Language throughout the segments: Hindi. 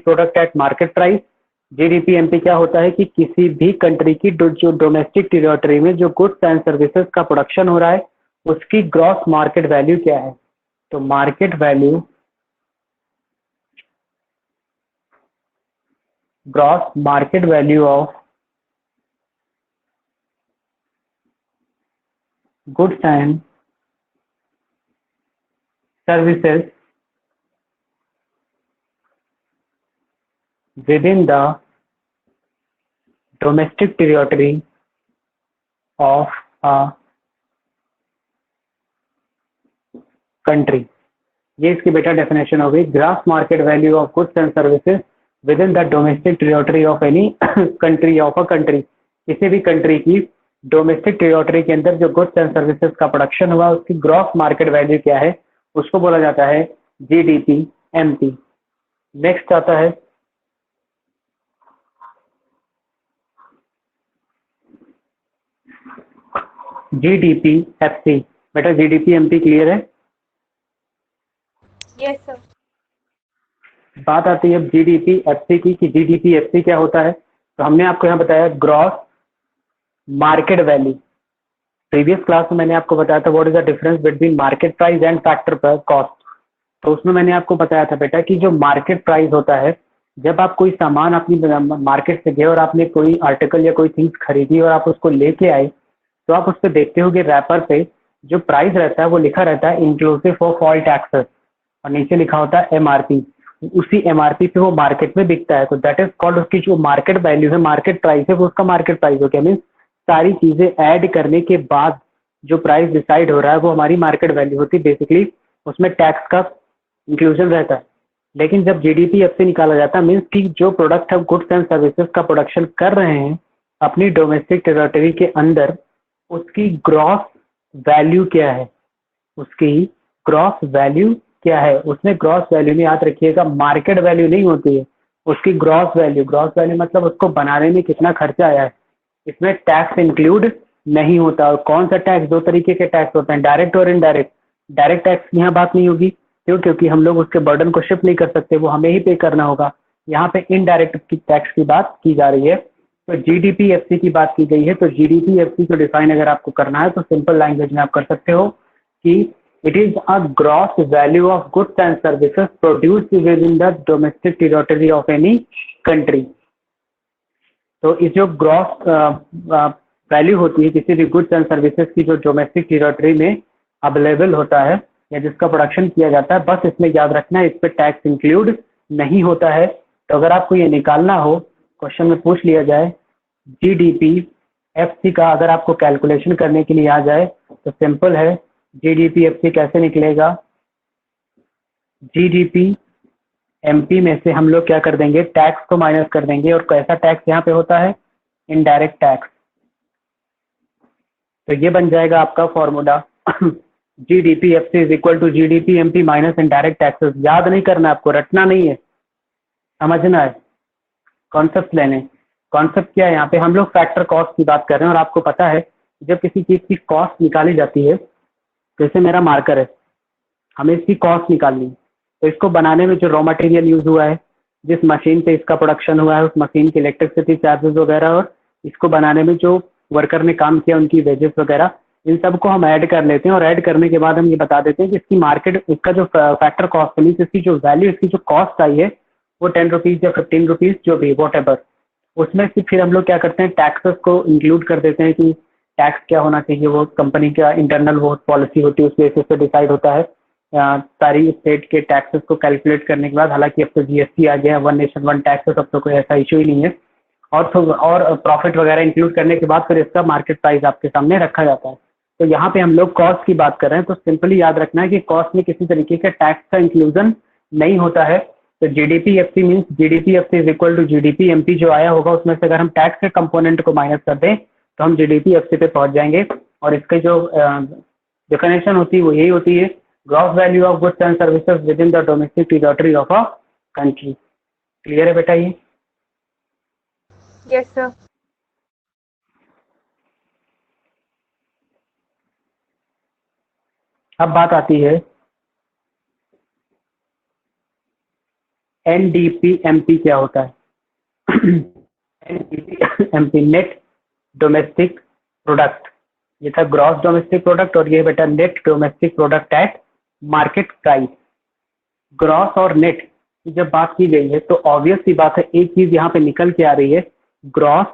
Product at market price. जीडीपीएमपी क्या होता है कि किसी भी कंट्री की जो डोमेस्टिक टेरिटरी में जो गुड्स एंड सर्विसेज का प्रोडक्शन हो रहा है उसकी ग्रॉस मार्केट वैल्यू क्या है। तो market value, gross market value of goods and services within the domestic territory of a country। ये इसकी बेटा डेफिनेशन हो गई, gross market value of goods and services with in the domestic territory of any country of a country. किसी भी कंट्री की डोमेस्टिक टेरिटरी के अंदर जो गुड्स एंड सर्विसेज का प्रोडक्शन हुआ उसकी ग्रॉस मार्केट वैल्यू क्या है, उसको बोला जाता है जीडीपीएमपी। नेक्स्ट आता है जीडीपीएफसी। बेटा जीडीपीएमपी क्लियर है? Yes sir. बात आती है अब जीडीपीएफसी की कि जीडीपीएफसी क्या होता है। तो हमने आपको यहाँ बताया gross market value. Previous class में मैंने आपको बताया था what is the difference between market price and factor cost. तो उसमें मैंने आपको बताया था बेटा कि जो मार्केट प्राइस होता है, जब आप कोई सामान अपनी मार्केट से गए और आपने कोई आर्टिकल या कोई चीज खरीदी और आप उसको लेके आए, तो आप उस पर देखते हो कि रैपर पे जो प्राइस रहता है वो लिखा रहता है इंक्लूसिव ऑफ ऑल टैक्सेस, और नीचे लिखा होता है एमआरपी। उसी एमआरपी पे वो मार्केट में बिकता है, तो दैट इज कॉल्ड, उसकी जो मार्केट वैल्यू है, मार्केट प्राइस है, वो उसका मार्केट प्राइस हो गया। मीन्स सारी चीजें ऐड करने के बाद जो प्राइस डिसाइड हो रहा है वो हमारी मार्केट वैल्यू होती है। बेसिकली उसमें टैक्स का इंक्लूजन रहता है। लेकिन जब जीडीपीएफ से निकाला जाता है, मीन्स कि जो प्रोडक्ट हम गुड्स एंड सर्विसेज का प्रोडक्शन कर रहे हैं अपनी डोमेस्टिक टेरिटरी के अंदर, उसकी ग्रॉस वैल्यू क्या है, उसकी ग्रॉस वैल्यू क्या है। उसमें ग्रॉस वैल्यू में याद रखिएगा मार्केट वैल्यू नहीं होती है, उसकी ग्रॉस वैल्यू। ग्रॉस वैल्यू मतलब उसको बनाने में कितना खर्चा आया है। इसमें टैक्स इंक्लूड नहीं होता। और कौन सा टैक्स, दो तरीके के टैक्स होते हैं, डायरेक्ट और इनडायरेक्ट। डायरेक्ट टैक्स की यहाँ बात नहीं होगी, क्यों? क्योंकि हम लोग उसके बर्डन को शिफ्ट नहीं कर सकते, वो हमें ही पे करना होगा। यहाँ पे इनडायरेक्ट की टैक्स की बात की जा रही है। तो जीडीपीएफसी की बात की गई है। तो जीडीपीएफसी को डिफाइन अगर आपको करना है तो सिंपल लैंग्वेज में आप कर सकते हो कि it is a gross value of goods and services produced with in the domestic territory of any country. तो इस जो ग्रॉस वैल्यू होती है किसी भी गुड्स एंड सर्विसेज की जो डोमेस्टिक टेरिटरी में अवेलेबल होता है या जिसका प्रोडक्शन किया जाता है, बस इसमें याद रखना है इस पर टैक्स इंक्लूड नहीं होता है। तो अगर आपको ये निकालना हो, क्वेश्चन में पूछ लिया जाए जीडीपीएफसी का, अगर आपको कैलकुलेशन करने के लिए आ जाए तो सिंपल है। जीडीपीएफसी कैसे निकलेगा, जीडीपीएमपी में से हम लोग क्या कर देंगे, टैक्स को माइनस कर देंगे। और कैसा टैक्स यहाँ पे होता है, इनडायरेक्ट टैक्स। तो ये बन जाएगा आपका formula GDPFC is equal to GDPMP minus indirect taxes. याद नहीं करना, आपको रटना नहीं है, समझना है, कॉन्सेप्ट लेने। कॉन्सेप्ट क्या है, यहाँ पे हम लोग फैक्टर कॉस्ट की बात कर रहे हैं। और आपको पता है जब किसी चीज की कॉस्ट निकाली जाती है, जैसे मेरा मार्कर है, हमें इसकी कॉस्ट निकालनी है, तो इसको बनाने में जो रॉ मटेरियल यूज हुआ है, जिस मशीन पे इसका प्रोडक्शन हुआ है, उस मशीन की इलेक्ट्रिसिटी चार्जेस वगैरह, और इसको बनाने में जो वर्कर ने काम किया उनकी वेजेस वगैरह, इन सबको हम ऐड कर लेते हैं। और ऐड करने के बाद हम ये बता देते हैं कि इसकी मार्केट, इसका जो फैक्टर कॉस्ट मीन इसकी जो वैल्यू, इसकी जो कॉस्ट आई है वो 10 रुपीज या 15 रुपीज जो भी वॉट एवर। उसमें से फिर हम लोग क्या करते हैं, टैक्सेस को इंक्लूड कर देते हैं कि टैक्स क्या होना चाहिए। वो कंपनी का इंटरनल वो पॉलिसी होती है, उस बेसिस पे डिसाइड होता है। सारी स्टेट के टैक्सेस को कैलकुलेट करने के बाद, हालांकि अब तो जीएसटी आ गया है, वन नेशन वन टैक्स, अब तो कोई ऐसा इशू ही नहीं है। और प्रॉफिट वगैरह इंक्लूड करने के बाद फिर इसका मार्केट प्राइस आपके सामने रखा जाता है। तो यहाँ पे हम लोग कॉस्ट की बात कर रहे हैं, तो सिंपली याद रखना है कि कॉस्ट में किसी तरीके का टैक्स का इंक्लूजन नहीं होता है। तो GDPFC means GDPFC is equal to GDPMP जो आया होगा उसमें से अगर हम टैक्स के कंपोनेंट को माइनस कर दें तो हम जीडीपीएफसी पे पहुंच जाएंगे। और इसकी जो डेफिनेशन होती है वो यही होती है, gross value of goods and services with in the domestic territory of a country. Clear है बेटा ये? Yes sir. अब बात आती है NDPMP क्या होता है? NDPMP नेट डोमेस्टिक प्रोडक्ट, ये था ग्रॉस डोमेस्टिक प्रोडक्ट, और ये बेटा net domestic product at market price. Gross और नेट की जब बात की गई है तो ऑब्वियस सी बात है, एक चीज यहाँ पे निकल के आ रही है, ग्रॉस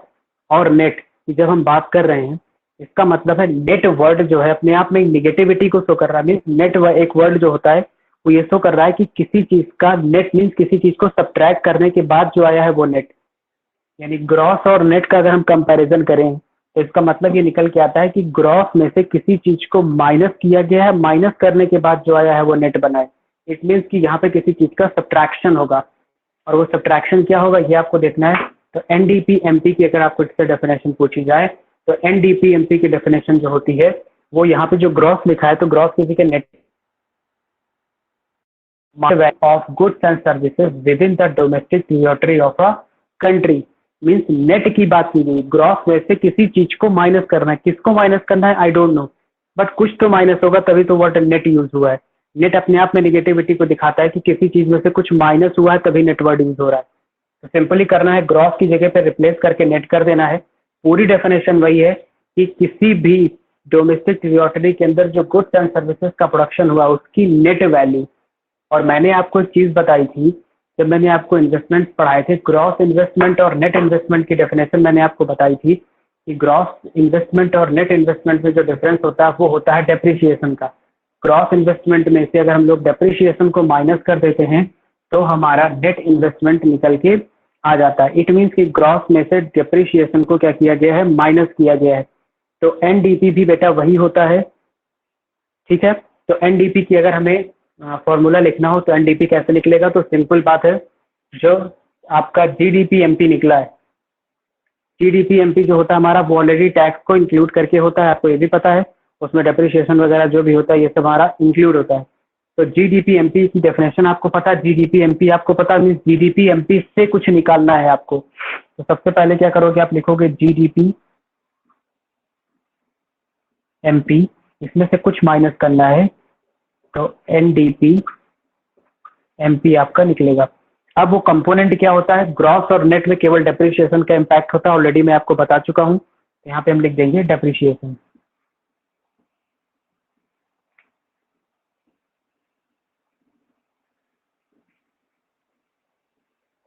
और नेट की जब हम बात कर रहे हैं, इसका मतलब है नेट वर्ड जो है अपने आप में निगेटिविटी को शो कर रहा है। नेट एक वर्ड जो होता है वो ये शो कर रहा है कि किसी चीज का नेट मीन्स किसी चीज को सब्ट्रैक्ट करने के बाद जो आया है वो नेट। यानी ग्रॉस और नेट का अगर हम कंपैरिजन करें तो इसका मतलब ये निकल के आता है कि ग्रॉस में से किसी चीज को माइनस किया गया है, माइनस करने के बाद जो आया है वो नेट बना है। इट मीन्स कि यहाँ पे किसी चीज का सब्ट्रैक्शन होगा, और वो सब्ट्रैक्शन क्या होगा ये आपको देखना है। तो NDPMP की अगर आपको इससे डेफिनेशन पूछी जाए तो NDPMP की डेफिनेशन जो होती है वो यहाँ पे जो ग्रॉस लिखा है, तो ग्रॉस किसी के net of goods and services with in the domestic territory of a country. Means net की बात की गई, ग्रॉस में से किसी चीज को माइनस करना है। किसको माइनस करना है आई डोंट नो, बट कुछ तो माइनस होगा, तभी तो वर्ड नेट यूज हुआ है। नेट अपने आप में निगेटिविटी को दिखाता है कि किसी चीज में से कुछ माइनस हुआ है तभी नेट वर्ड यूज हो रहा है। तो सिंपली करना है, ग्रॉस की जगह पे रिप्लेस करके नेट कर देना है। पूरी डेफिनेशन वही है कि किसी भी डोमेस्टिक टेरिटरी के अंदर जो गुड्स एंड सर्विसेज का प्रोडक्शन हुआ उसकी नेट वैल्यू। और मैंने आपको एक चीज बताई थी जब मैंने आपको इन्वेस्टमेंट पढ़ाए थे, ग्रॉस इन्वेस्टमेंट और नेट इन्वेस्टमेंट की डेफिनेशन मैंने आपको बताई थी कि ग्रॉस इन्वेस्टमेंट और नेट इन्वेस्टमेंट में जो डिफरेंस होता है वो होता है डेप्रिसिएशन का। ग्रॉस इन्वेस्टमेंट में से अगर हम लोग डेप्रिसिएशन को माइनस कर देते हैं तो हमारा नेट इन्वेस्टमेंट निकल के आ जाता है। इट मीन्स कि ग्रॉस में से डेप्रिसिएशन को क्या किया गया है, माइनस किया गया है। तो NDP भी बेटा वही होता है, ठीक है। तो NDP की अगर हमें फॉर्मूला लिखना हो तो NDP कैसे निकलेगा, तो सिंपल बात है, जो आपका GDPMP निकला है, GDPMP जो होता है हमारा वो ऑलरेडी टैक्स को इंक्लूड करके होता है, आपको ये भी पता है। उसमें डेप्रिसिएशन वगैरह जो भी होता है ये सब हमारा इंक्लूड होता है। तो GDPMP की डेफिनेशन आपको पता है, GDPMP आपको पता मीन्स GDPMP से कुछ निकालना है आपको। तो सबसे पहले क्या करोगे, आप लिखोगे GDPMP, इसमें से कुछ माइनस करना है, तो NDPMP आपका निकलेगा। अब वो कंपोनेंट क्या होता है, ग्रॉस और नेट में केवल डेप्रिसिएशन का इम्पैक्ट होता है, ऑलरेडी मैं आपको बता चुका हूँ। यहाँ पे हम लिख देंगे डेप्रिसिएशन।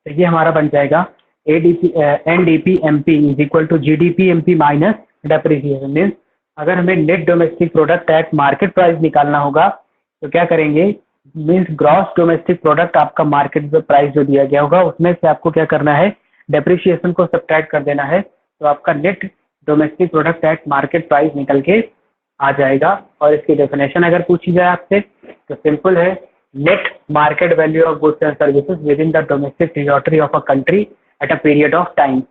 तो ये हमारा बन जाएगा NDPMP is equal to GDPMP minus depreciation. Means अगर हमें net domestic product at market price निकालना होगा तो क्या करेंगे, मीन्स ग्रॉस डोमेस्टिक प्रोडक्ट आपका मार्केट प्राइस जो दिया गया होगा उसमें से आपको क्या करना है, डेप्रिसिएशन को सब्ट्रैक्ट कर देना है, तो आपका net domestic product at market price निकल के आ जाएगा। और इसकी डेफिनेशन अगर पूछी जाए आपसे तो सिंपल है, net market value of goods and services with in the domestic territory of a country at a period of time,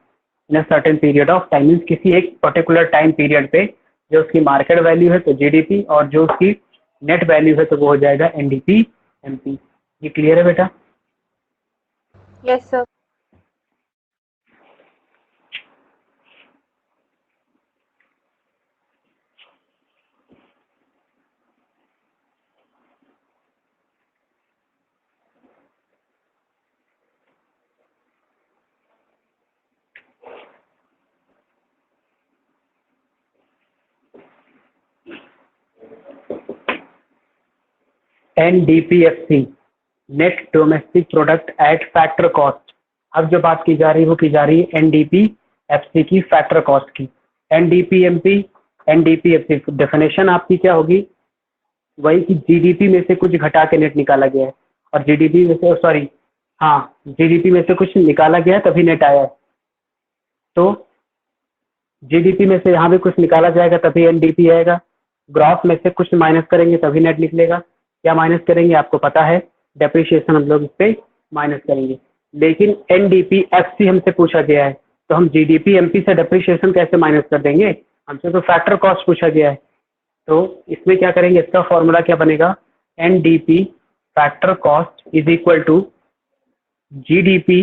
in a certain period of time. Means किसी एक पर्टिकुलर टाइम पीरियड पे जो उसकी मार्केट वैल्यू है तो GDP, और जो उसकी नेट वैल्यू है तो वो हो जाएगा NDPMP। ये क्लियर है बेटा? Yes sir. NDPFC net domestic product eight factor cost. अब जो बात की जा रही है वो की जा रही है NDPFC की फैक्टर कॉस्ट की। NDPMP NDPFC डेफिनेशन आपकी क्या होगी, वही कि GDP में से कुछ घटा के नेट निकाला गया है, और GDP में से सॉरी हाँ GDP में से कुछ निकाला गया है तभी नेट आया है। तो GDP में से यहाँ भी कुछ निकाला जाएगा तभी NDP आएगा। ग्रॉस में से कुछ माइनस करेंगे तभी नेट निकलेगा। क्या माइनस करेंगे आपको पता है, डेप्रिसिएशन हम लोग इस पे माइनस करेंगे। लेकिन NDPFC हमसे पूछा गया है तो हम GDPMP से डेप्रिसिएशन कैसे माइनस कर देंगे, हमसे तो फैक्टर कॉस्ट पूछा गया है। तो इसमें क्या करेंगे, इसका फॉर्मूला क्या बनेगा, NDP factor cost is equal to GDP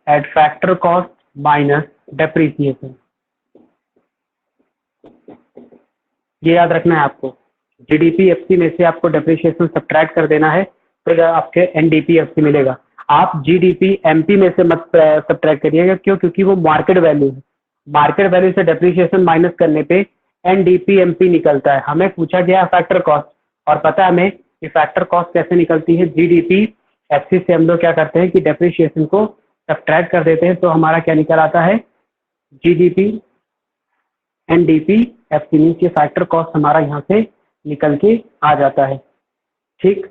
at factor cost minus depreciation. ये याद रखना है आपको, GDPFC में से आपको डेप्रिसिएशन सब्ट्रैक्ट कर देना है, फिर आपके एनडीपी मिलेगा। आप जीडीपी एमपी में से मत सब्ट्रैक्ट करिएगा, क्यों? क्योंकि वो मार्केट वैल्यू है। मार्केट वैल्यू से डेप्रिसिएशन माइनस करने पे एनडीपी एमपी निकलता है। हमें पूछा गया है फैक्टर कॉस्ट, और पता है हमें कि फैक्टर कॉस्ट कैसे निकलती है। जीडीपी एफसी से हम लोग क्या करते हैं कि डेप्रिसिएशन को सब्ट्रैक्ट कर देते हैं, तो हमारा क्या निकल आता है, जीडीपी एनडीपी एफसी मीन्स ये फैक्टर कॉस्ट हमारा यहाँ से निकल के आ जाता है। ठीक,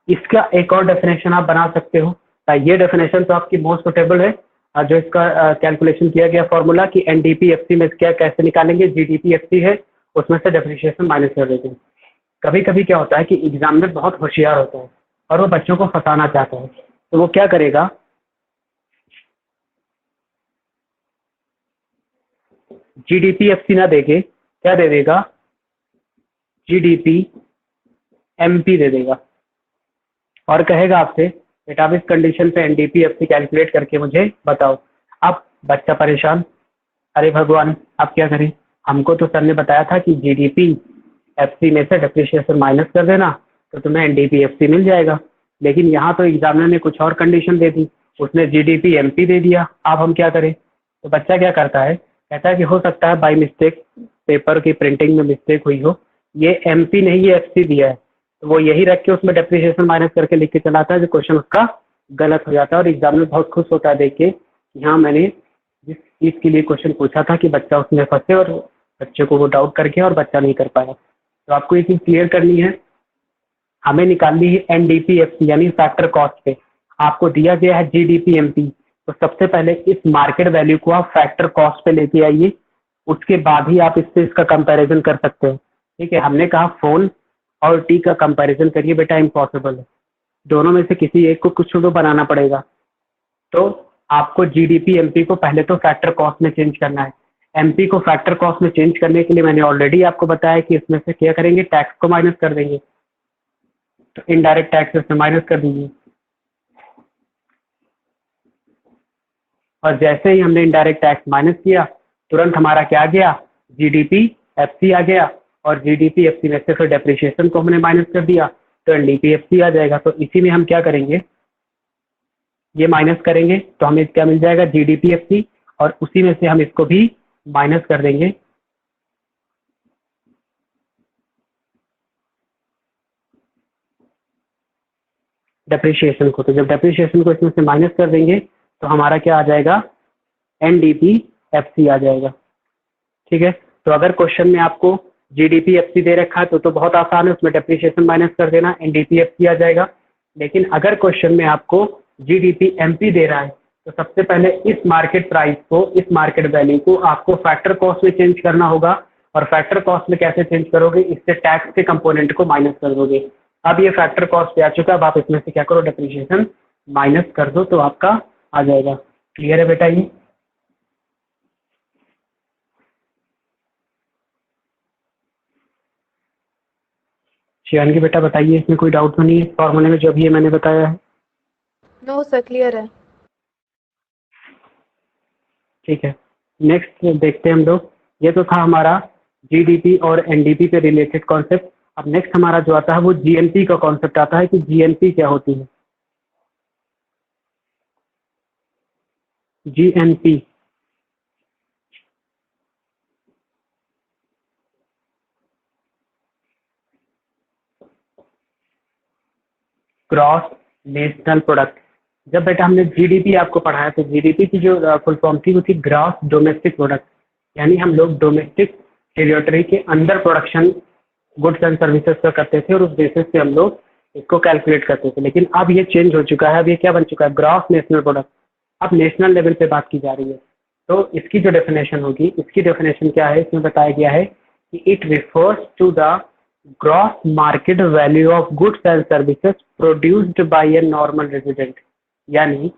इसका एक और डेफिनेशन आप बना सकते हो। ये डेफिनेशन तो आपकी मोस्ट सुटेबल है। जो इसका कैलकुलेशन किया गया फॉर्मूला कि एनडीपी एफसी में क्या कैसे निकालेंगे, जीडीपी एफसी है उसमें से डेप्रिसिएशन माइनस कर देते हैं। कभी कभी क्या होता है कि एग्जामिनर बहुत होशियार होता है और वो बच्चों को फंसाना चाहता है, तो वो क्या करेगा, जीडीपी एफसी ना देके क्या दे देगा, जीडीपी एमपी दे देगा, और कहेगा आपसे बेटा आप इस कंडीशन पे एनडीपी एफसी कैलकुलेट करके मुझे बताओ। अब बच्चा परेशान, अरे भगवान अब क्या करें, हमको तो सर ने बताया था कि जीडीपी एफसी में से डेप्रिसिएशन माइनस कर देना तो तुम्हें एनडीपी एफसी मिल जाएगा। लेकिन यहाँ तो एग्जामिनर ने कुछ और कंडीशन दे दी, उसने जीडीपी एमपी दे दिया। अब हम क्या करें? तो बच्चा क्या करता है, कहता है कि हो सकता है बाई मिस्टेक पेपर की प्रिंटिंग में मिस्टेक हुई हो, ये एमपी नहीं ये एफसी दिया है, तो वो यही रख के उसमें डेप्रिसिएशन माइनस करके लिख के चलाता है, जो क्वेश्चन उसका गलत हो जाता है। और एग्जामिनर बहुत खुश होता है देख के, यहाँ मैंने जिस चीज़ के लिए क्वेश्चन पूछा था कि बच्चा उसमें फंसे और बच्चे को वो डाउट करके और बच्चा नहीं कर पाया। तो आपको ये चीज़ क्लियर करनी है, हमें निकालनी है एनडीपी एफसी यानी फैक्टर कॉस्ट पे। आपको दिया गया है जीडीपी एमपी, तो सबसे पहले इस मार्केट वैल्यू को आप फैक्टर कॉस्ट पे लेके आइए, उसके बाद ही आप इससे इसका कंपैरिजन कर सकते हैं। ठीक है, हमने कहा फोन और टी का कंपैरिजन करिए बेटा, इम्पॉसिबल है, दोनों में से किसी एक को कुछ तो बनाना पड़ेगा। तो आपको जीडीपी एमपी को पहले तो फैक्टर कॉस्ट में चेंज करना है। एमपी को फैक्टर कॉस्ट में चेंज करने के लिए मैंने ऑलरेडी आपको बताया कि इसमें से क्या करेंगे, टैक्स को माइनस कर देंगे, तो इनडायरेक्ट टैक्स इसमें माइनस कर दीजिए। और जैसे ही हमने इनडायरेक्ट टैक्स माइनस किया, तुरंत हमारा क्या आ गया, जीडीपी एफसी आ गया, और जीडीपी एफसी में से फिर डेप्रिसिएशन को हमने माइनस कर दिया, तो एनडीपी एफसी आ जाएगा। तो इसी में हम क्या करेंगे, ये माइनस करेंगे तो हमें क्या मिल जाएगा, जीडीपी एफसी, और उसी में से हम इसको भी माइनस कर देंगे, डेप्रिसिएशन को। तो जब डेप्रिसिएशन को इसमें से माइनस कर देंगे तो हमारा क्या आ जाएगा, एनडीपी एफसी आ जाएगा। ठीक है, तो अगर क्वेश्चन में आपको जीडीपी एफसी दे रखा है तो बहुत आसान है, उसमें डेप्रिसिएशन माइनस कर देना, एनडीपी एफसी आ जाएगा। लेकिन अगर क्वेश्चन में आपको जीडीपी एमपी दे रहा है तो सबसे पहले इस मार्केट प्राइस को, इस मार्केट वैल्यू को आपको फैक्टर कॉस्ट में चेंज करना होगा। और फैक्टर कॉस्ट में कैसे चेंज करोगे, इससे टैक्स के कंपोनेंट को माइनस कर दोगे। अब ये फैक्टर कॉस्ट पे आ चुका है, अब आप इसमें से क्या करो, डेप्रिसिएशन माइनस कर दो, तो आपका आ जाएगा। क्लियर है बेटा? ये शिवानगी बेटा बताइए, इसमें कोई डाउट तो नहीं है फॉर्मूले में जो अभी ये मैंने बताया है? नो सर, क्लियर है। ठीक है, नेक्स्ट देखते हैं हम लोग। ये तो था हमारा जीडीपी और एनडीपी पे रिलेटेड कॉन्सेप्ट। अब नेक्स्ट हमारा जो आता है वो जीएनपी का कॉन्सेप्ट आता है कि जीएनपी क्या होती है। GNP gross national product. जब बेटा हमने जीडीपी आपको पढ़ाया तो जीडीपी की जो फुल फॉर्म थी वो थी ग्रॉस डोमेस्टिक प्रोडक्ट, यानी हम लोग डोमेस्टिक टेरिटरी के अंदर प्रोडक्शन गुड्स एंड सर्विसेज का करते थे और उस बेसिस पे हम लोग इसको कैलकुलेट करते थे। लेकिन अब ये चेंज हो चुका है, अब ये क्या बन चुका है, ग्रॉस नेशनल प्रोडक्ट। अब नेशनल लेवल पे बात की जा रही है। तो इसकी जो डेफिनेशन होगी, इसकी डेफिनेशन क्या है, इसमें बताया गया है कि it refers to the gross market value of goods and services produced by a normal resident. यानी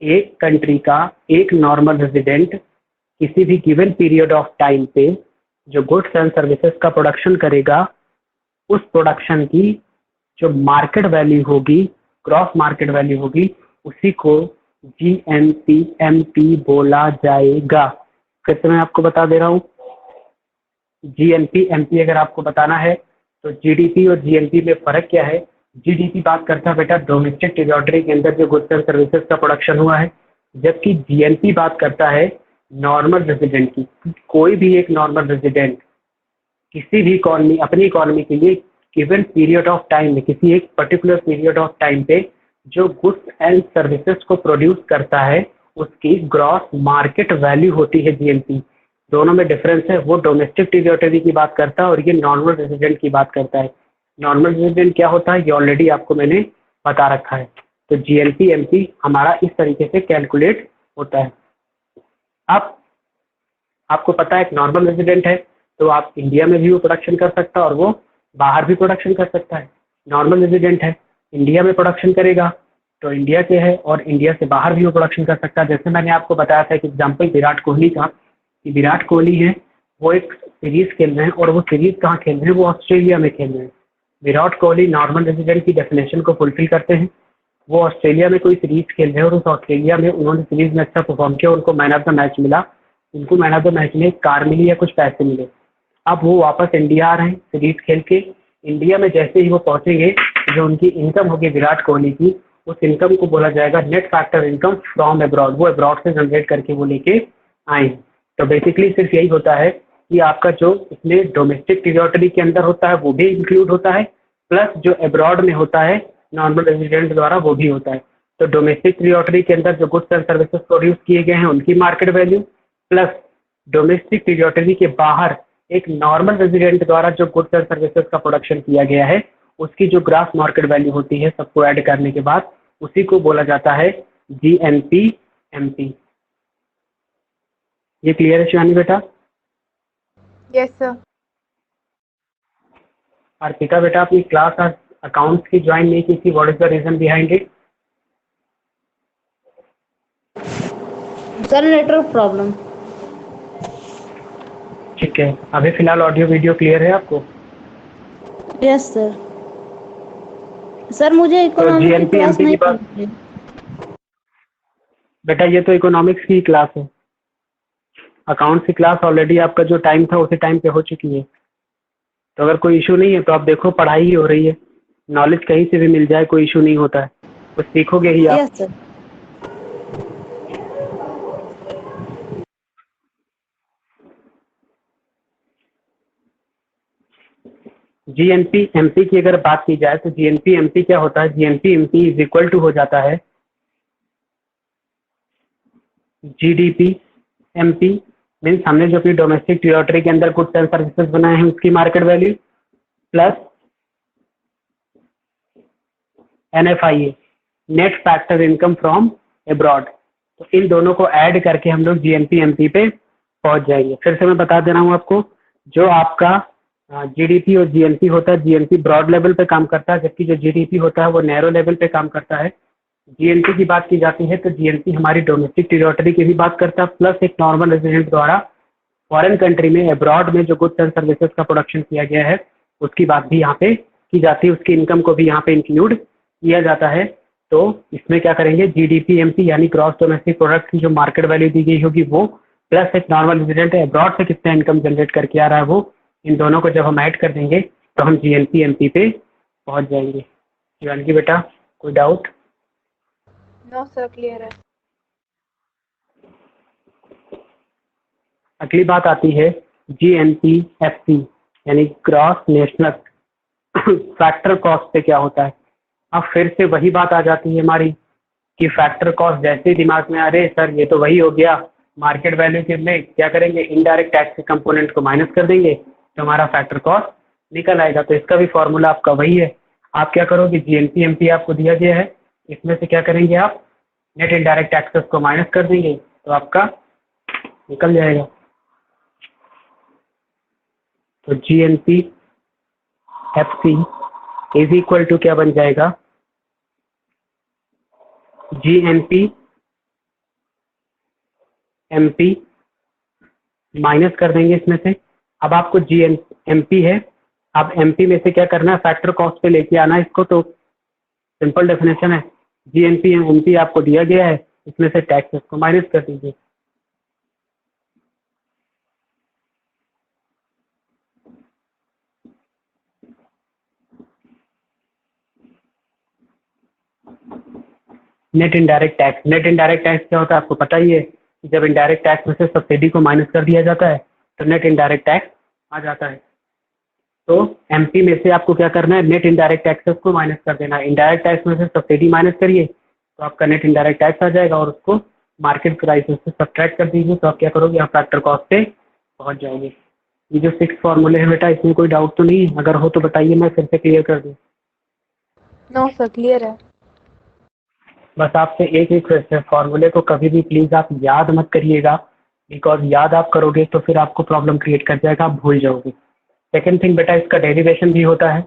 एक कंट्री का एक नॉर्मल रेजिडेंट किसी भी गिवन पीरियड ऑफ टाइम पे जो गुड्स एंड सर्विसेज का प्रोडक्शन करेगा, उस प्रोडक्शन की जो मार्केट वैल्यू होगी, ग्रॉस मार्केट वैल्यू होगी, उसी को जीएनपी एमपी बोला जाएगा। फिर से मैं आपको बता दे रहा हूँ, जीएनपी एमपी अगर आपको बताना है तो जीडीपी और जीएनपी में फर्क क्या है। जीडीपी बात करता है बेटा डोमेस्टिक टेरिटरी के अंदर जो गुड्स एंड सर्विसेज का प्रोडक्शन हुआ है, जबकि जीएनपी बात करता है नॉर्मल रेजिडेंट की। कोई भी एक नॉर्मल रेजिडेंट किसी भी इकॉनमी अपनी इकॉनमी के लिए गिवन पीरियड ऑफ टाइम में, किसी एक पर्टिकुलर पीरियड ऑफ टाइम पे जो गुड्स एंड सर्विसेज को प्रोड्यूस करता है, उसकी ग्रॉस मार्केट वैल्यू होती है जीएनपी। दोनों में डिफरेंस है, वो डोमेस्टिक टेरिटरी की बात करता है और ये नॉर्मल रेजिडेंट की बात करता है। नॉर्मल रेजिडेंट क्या होता है ये ऑलरेडी आपको मैंने बता रखा है। तो जीएनपी एमपी हमारा इस तरीके से कैलकुलेट होता है। अब आपको पता है एक नॉर्मल रेजिडेंट है तो आप इंडिया में भी वो प्रोडक्शन कर सकता है और वो बाहर भी प्रोडक्शन कर सकता है। नॉर्मल रेजिडेंट है, इंडिया में प्रोडक्शन करेगा तो इंडिया के है और इंडिया से बाहर भी वो प्रोडक्शन कर सकता है। जैसे मैंने आपको बताया था कि एग्जाम्पल विराट कोहली का, कि विराट कोहली है वो एक सीरीज खेल रहे हैं और वो सीरीज कहाँ खेल रहे हैं, वो ऑस्ट्रेलिया में खेल रहे हैं। विराट कोहली नॉर्मल रेजिडेंट की डेफिनेशन को फुलफिल करते हैं। वो ऑस्ट्रेलिया में कोई सीरीज खेल रहे हैं और उस ऑस्ट्रेलिया में उन्होंने सीरीज में अच्छा परफॉर्म किया, उनको मैन ऑफ द मैच मिला। उनको मैन ऑफ द मैच में एक कार मिली या कुछ पैसे मिले। अब वो वापस इंडिया आ रहे हैं सीरीज खेल के। इंडिया में जैसे ही वो पहुंचेंगे, जो उनकी इनकम होगी विराट कोहली की, उस इनकम को बोला जाएगा net factor income from abroad. वो अब्रॉड से जनरेट करके वो लेके आए। तो बेसिकली सिर्फ यही होता है कि आपका जो इसमें डोमेस्टिक टेरिटरी के अंदर होता है वो भी इंक्लूड होता है, प्लस जो अब्रॉड में होता है नॉर्मल रेजिडेंट द्वारा वो भी होता है। तो डोमेस्टिक टेरिटरी के अंदर जो गुड्स एंड सर्विसेज प्रोड्यूस किए गए हैं उनकी market value, plus domestic territory के बाहर एक नॉर्मल रेजिडेंट द्वारा जो गुड्स एंड सर्विसेज का प्रोडक्शन किया गया है उसकी जो ग्रास मार्केट वैल्यू होती है सबको ऐड करने के बाद, उसी को बोला जाता है जीएनपी एमपी। ये क्लियर है शिवानी बेटा? Yes, sir. अर्पिता बेटा अपनी क्लास आज अकाउंट्स की ज्वाइन नहीं की थी, what is the reason behind it? Sir network problem. ठीक है, अभी फिलहाल ऑडियो वीडियो क्लियर है आपको? Yes sir. सर मुझे तो इकोनॉमिक की जीएनपी क्लास एमपी की नहीं बात, करनी है। बेटा ये तो इकोनॉमिक्स की क्लास है। अकाउंट्स की क्लास ऑलरेडी आपका जो टाइम था उसी टाइम पे हो चुकी है। तो अगर कोई इशू नहीं है तो आप देखो पढ़ाई ही हो रही है, नॉलेज कहीं से भी मिल जाए कोई इशू नहीं होता है, कुछ सीखोगे ही आप। Yes sir. जीएनपी एमपी की अगर बात की जाए तो जीएनपी एमपी क्या होता है, GNP MP is equal to हो जाता है जीडीपी एमपी। मीन्स हमने जो अपनी डोमेस्टिक टेरिटरी के अंदर गुड्स एंड सर्विसेज बनाए हैं उसकी market value, plus NFIA net factor income from abroad. तो इन दोनों को ऐड करके हम लोग जीएनपी एमपी पे पहुंच जाएंगे। फिर से मैं बता दे रहा हूँ आपको, जो आपका जीडीपी और जीएनपी होता है, जीएनपी ब्रॉड लेवल पे काम करता है जबकि जो जीडीपी होता है वो नैरो लेवल पे काम करता है। जीएनपी की बात की जाती है तो जीएनपी हमारी डोमेस्टिक टेरिटरी की भी बात करता है, प्लस एक नॉर्मल रेजिडेंट द्वारा फॉरेन कंट्री में अब्रॉड में जो गुड्स एंड सर्विसेज का प्रोडक्शन किया गया है उसकी बात भी यहाँ पे की जाती है, उसकी इनकम को भी यहाँ पे इंक्लूड किया जाता है। तो इसमें क्या करेंगे, जीडीपी एमपी यानी ग्रॉस डोमेस्टिक प्रोडक्ट की जो मार्केट वैल्यू दी गई होगी वो, प्लस एक नॉर्मल रेजिडेंट है अब्रॉड से कितना इनकम जनरेट करके आ रहा है वो, इन दोनों को जब हम ऐड कर देंगे तो हम जीएनपी एमपी पे पहुंच जाएंगे। शिवानगी बेटा कोई डाउट? No, sir. Clear है। अगली बात आती है जीएनपीएफसी यानी ग्रॉस नेशनल फैक्टर कॉस्ट पे क्या होता है। अब फिर से वही बात आ जाती है हमारी कि फैक्टर कॉस्ट जैसे ही दिमाग में आ रहे सर ये तो वही हो गया, मार्केट वैल्यू के में क्या करेंगे, इनडायरेक्ट टैक्स के कंपोनेंट को माइनस कर देंगे तो हमारा फैक्टर कॉस्ट निकल आएगा। तो इसका भी फॉर्मूला आपका वही है। आप क्या करोगे, जीएनपी एमपी आपको दिया गया है, इसमें से क्या करेंगे आप, नेट इनडायरेक्ट टैक्सेस को माइनस कर देंगे तो आपका निकल जाएगा। तो GNP FC is equal to क्या बन जाएगा, जीएनपी एमपी माइनस कर देंगे इसमें से। अब आपको जीएन एमपी है, अब एमपी में से क्या करना है, फैक्टर कॉस्ट पे लेके आना है इसको। तो सिंपल डेफिनेशन है, जीएनपी एमपी आपको दिया गया है, इसमें से टैक्सेस को माइनस कर दीजिए। Net indirect tax. Net indirect tax क्या होता है आपको पता ही है कि जब इनडायरेक्ट टैक्स में से सब्सिडी को माइनस कर दिया जाता है तो नेट इनडायरेक्ट टैक्स आ जाता है। तो एमपी में से आपको क्या करना है, नेट इनडायरेक्ट टैक्सेस को माइनस कर देना है। इनडायरेक्ट टैक्स में से सब्सिडी माइनस करिए तो आपका नेट इनडायरेक्ट टैक्स आ जाएगा और उसको मार्केट प्राइसेस से सब्ट्रैक्ट कर दीजिए तो आप क्या करोगे, आप फैक्टर कॉस्ट पे पहुंच जाओगे। ये जो 6 फॉर्मूले हैं बेटा, इसमें कोई डाउट तो नहीं है? अगर हो तो बताइए, मैं फिर से क्लियर कर दूँ। नो सर, क्लियर है। बस आपसे एक रिक्वेस्ट है, फॉर्मूले को कभी भी प्लीज़ आप याद मत करिएगा, बिकॉज याद आप करोगे तो फिर आपको प्रॉब्लम क्रिएट कर जाएगा, आप भूल जाओगे। सेकेंड थिंग बेटा, इसका डेरिवेशन भी होता है,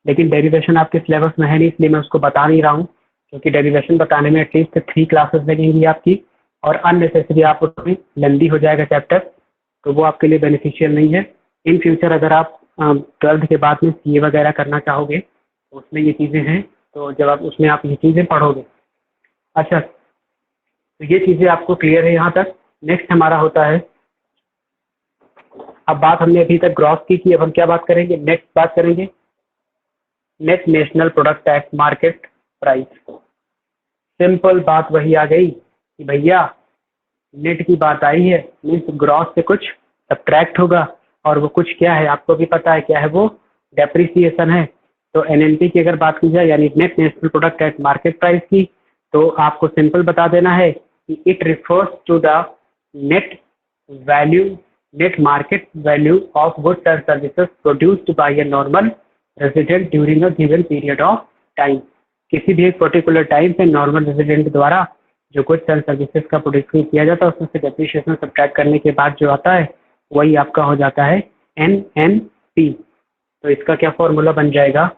लेकिन डेरिवेशन आपके सिलेबस में है नहीं, इसलिए मैं उसको बता नहीं रहा हूँ, क्योंकि डेरिवेशन बताने में एटलीस्ट 3 क्लासेस लगेंगी आपकी और अननेसेसरी आप उसमें लेंदी हो जाएगा चैप्टर, तो वो आपके लिए बेनिफिशियल नहीं है। इन फ्यूचर अगर आप 12th के बाद में सीए वगैरह करना चाहोगे तो उसमें ये चीज़ें हैं, तो जब आप उसमें आप ये चीज़ें पढ़ोगे। अच्छा, तो ये चीज़ें आपको क्लियर है यहाँ तक। नेक्स्ट हमारा होता है, अब बात हमने अभी तक ग्रॉस की, अब हम क्या बात करेंगे, नेट बात करेंगे। Net national product tax market price. Simple बात वही आ गई कि भैया नेट की बात आई है, मीन्स ग्रॉस से कुछ सब्ट्रैक्ट होगा, और वो कुछ क्या है आपको भी पता है क्या है, वो डेप्रिसिएशन है। तो एनएनपी की अगर बात की जाए यानी net national product tax market price की, तो आपको सिंपल बता देना है कि it refers to the net value, net market value of goods and services produced by a normal resident during a given period of time. किसी भी एक पर्टिकुलर टाइम पे नॉर्मल रेजिडेंट द्वारा जो गुड्स एंड सर्विसेज का प्रोडक्शन किया जाता है उसमें से डेप्रिसिएशन सब्ट्रैक्ट करने के बाद जो आता है वही आपका हो जाता है एनएनपी। तो इसका क्या फॉर्मूला बन जाएगा,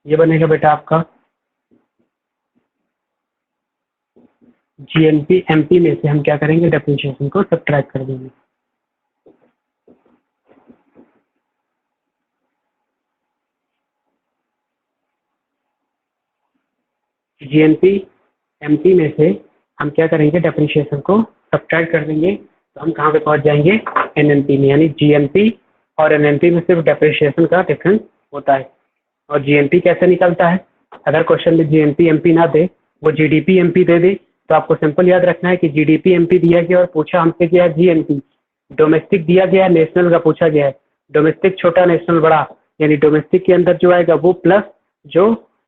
ये बनेगा बेटा आपका जीएनपी। एमपी में से हम क्या करेंगे, डेप्रिसिएशन को सब्ट्रैक्ट कर देंगे। जीएनपी एमपी में से हम क्या करेंगे, डेप्रिसिएशन को सब्ट्रैक्ट कर देंगे, तो हम कहाँ पे पहुँच जाएंगे, एनएनपी में। यानी जीएनपी और एनएनपी में सिर्फ डेप्रिसिएशन का डिफरेंस होता है। और जीएनपी कैसे निकलता है, अगर क्वेश्चन में जीएनपी एमपी ना दे, वो जीडीपी एमपी दे दे, तो आपको सिंपल याद रखना है कि जीडीपी एमपी दिया गया और पूछा हमसे क्या है, जीएनपी। डोमेस्टिक दिया गया है, नेशनल का पूछा गया है, डोमेस्टिक छोटा नेशनल बड़ा, यानी डोमेस्टिक के अंदर जो आएगा वो प्लस जो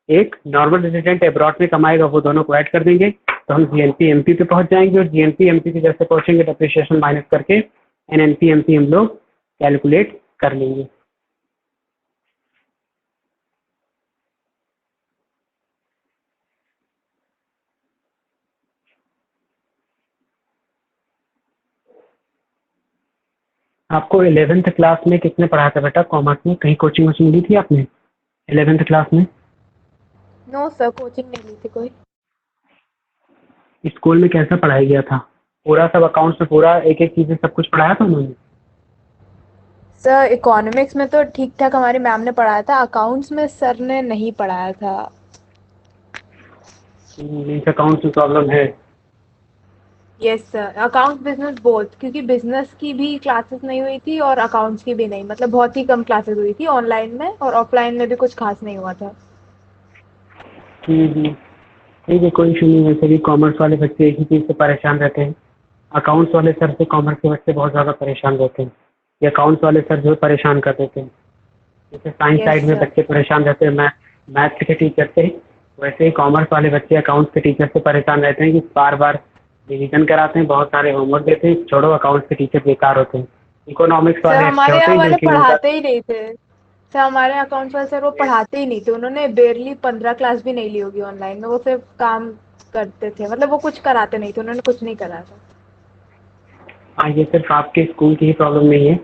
एक नॉर्मल रेजिडेंट अब्रॉड में कमाएगा वो दोनों को ऐड कर देंगे, तो हम जीएनपी एमपी पे पहुंच जाएंगे। और जीएनपी एमपी पे जैसे पहुंचेंगे डेप्रिसिएशन माइनस करके एनएनपी एमपी हम लोग कैलकुलेट कर लेंगे। आपको 11th क्लास में किसने पढ़ाया था बेटा कॉमर्स में, कहीं कोचिंग वोचिंग ली थी आपने 11th क्लास में? नो सर, कोचिंग नहीं ली थी कोई। स्कूल में कैसा पढ़ाया गया था, पूरा सब अकाउंट्स में पूरा एक एक चीजें सब कुछ पढ़ाया था उन्होंने? सर इकोनॉमिक्स में तो ठीक ठाक हमारी मैम ने पढ़ाया था, अकाउंट्स में सर ने नहीं पढ़ाया था। अकाउंट्स में प्रॉब्लम है? Yes sir, accounts business both, क्योंकि बिजनेस की भी क्लासेस नहीं हुई थी और अकाउंट्स की भी नहीं, मतलब बहुत ही कम क्लासेस हुई थी ऑनलाइन में, और ऑफलाइन में भी कुछ खास नहीं हुआ था। ठीक है, कोई इशू नहीं। वैसे भी कॉमर्स वाले बच्चे एक ही चीज़ से परेशान रहते हैं, अकाउंट्स वाले सर से कॉमर्स के बच्चे बहुत ज़्यादा परेशान रहते हैं, ये अकाउंट्स वाले सर जो परेशान कर देते हैं। जैसे साइंस Yes, साइड में sir. बच्चे परेशान रहते हैं मैथ्स के टीचर से, वैसे ही कॉमर्स वाले बच्चे अकाउंट्स के टीचर से परेशान रहते हैं कि बार बार रिवीजन कराते हैं, बहुत सारे होमवर्क देते हैं। छोड़ो, अकाउंट्स के टीचर बेकार होते हैं। इकोनॉमिक्स सर वाले अच्छे हमारे होते यहाँ हैं वाले क्योंकि उनका पढ़ाते ही नहीं थे। सर हमारे अकाउंट्स वाले सर वो पढ़ाते ही नहीं थे, उन्होंने बेरली 15 क्लास भी नहीं ली होगी ऑनलाइन में, वो सिर्फ काम करते थे, मतलब वो कुछ कराते नहीं थे, उन्होंने कुछ नहीं करा था। ये सिर्फ आपके स्कूल की ही प्रॉब्लम नहीं है,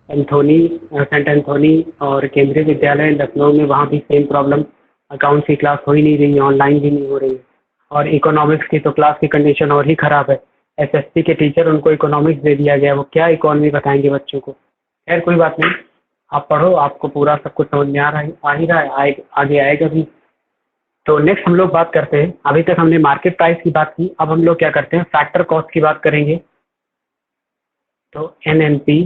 एंथोनी, सेंट एंथोनी और केंद्रीय विद्यालय लखनऊ में वहाँ भी सेम प्रॉब्लम, अकाउंट्स की क्लास हो ही नहीं रही है, ऑनलाइन भी नहीं हो रही है। और इकोनॉमिक्स की तो क्लास की कंडीशन और ही ख़राब है, एसएससी के टीचर उनको इकोनॉमिक्स दे दिया गया, वो क्या इकोनॉमी बताएंगे बच्चों को। खैर कोई बात नहीं, आप पढ़ो, आपको पूरा सब कुछ समझ में आ ही रहा है, आगे आएगा भी। तो नेक्स्ट हम लोग बात करते हैं, अभी तक हमने मार्केट प्राइस की बात की, अब हम लोग क्या करते हैं, फैक्टर कॉस्ट की बात करेंगे। तो एनएनपी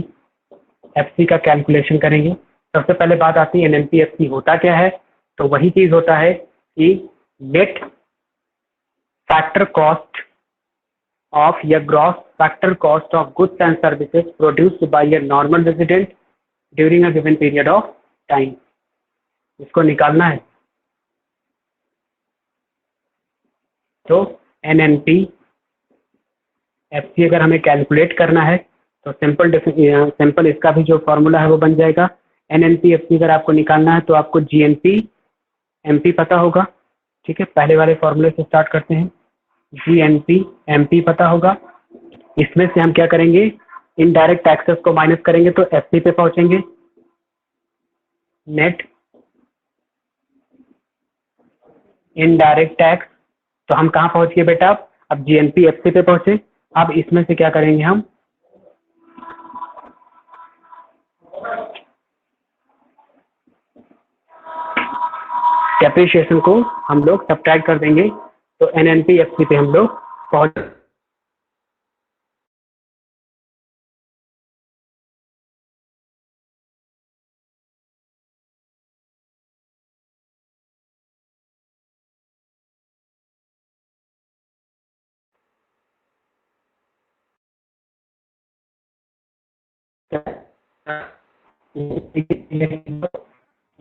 एफसी का कैलकुलेशन करेंगे। सबसे पहले बात आती है एनएनपीएफसी होता क्या है। तो वही चीज होता है कि नेट फैक्टर कॉस्ट ऑफ या gross factor cost of goods and services produced bye a normal resident during a given period of time, इसको निकालना है। तो एनएनपी एफसी अगर हमें कैलकुलेट करना है तो सिंपल इसका भी जो फॉर्मूला है वो बन जाएगा। एनएनपी एफसी अगर आपको निकालना है तो आपको जीएनपी एमपी पता होगा। ठीक है, पहले वाले फॉर्मूले से स्टार्ट करते हैं। जीएनपी एमपी पता होगा। इसमें से हम क्या करेंगे, इनडायरेक्ट टैक्सेस को माइनस करेंगे तो एफसी पे पहुंचेंगे। नेट इनडायरेक्ट टैक्स, तो हम कहाँ पहुंच गए बेटा, अब जीएनपी एफसी पे पहुंचे। अब इसमें से क्या करेंगे, हम डेप्रिसिएशन को हम लोग सब्ट्रैक्ट कर देंगे। तो एनएनपी एफसी पे हम लोग पहुंच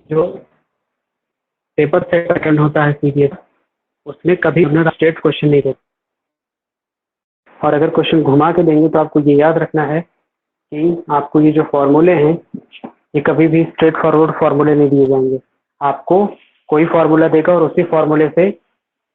जो पेपर से पैटर्न होता है सीबीएस, उसमें कभी स्टेट क्वेश्चन नहीं देते। और अगर क्वेश्चन घुमा के देंगे तो आपको ये याद रखना है कि आपको ये जो फॉर्मूले हैं ये कभी भी स्ट्रेट फॉरवर्ड फॉर्मूले नहीं दिए जाएंगे। आपको कोई फॉर्मूला देगा और उसी फॉर्मूले से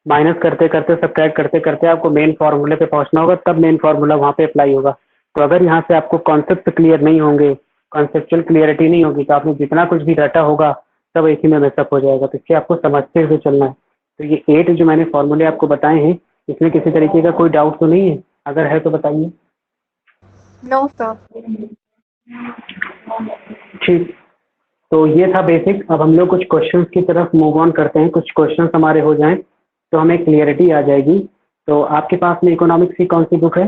माइनस करते करते सब्ट्रैक्ट करते करते आपको मेन फॉर्मूले पे पहुंचना होगा, तब मेन फॉर्मूला वहाँ पे अप्लाई होगा। तो अगर यहाँ से आपको कॉन्सेप्ट क्लियर नहीं होंगे, कॉन्सेप्चुअल क्लियरिटी नहीं होगी, तो आपने जितना कुछ भी रटा होगा सब एक ही में मिक्सअप हो जाएगा। तो इससे आपको समझते हुए चलना है। तो ये 8 जो मैंने फॉर्मूले आपको बताए हैं, इसमें किसी तरीके का कोई डाउट तो नहीं है? अगर है तो बताइए। No sir. ठीक, तो ये था बेसिक। अब हम लोग कुछ क्वेश्चंस की तरफ मूव ऑन करते हैं। कुछ क्वेश्चंस हमारे हो जाएं तो हमें क्लियरिटी आ जाएगी। तो आपके पास में इकोनॉमिक्स की कौन सी बुक है?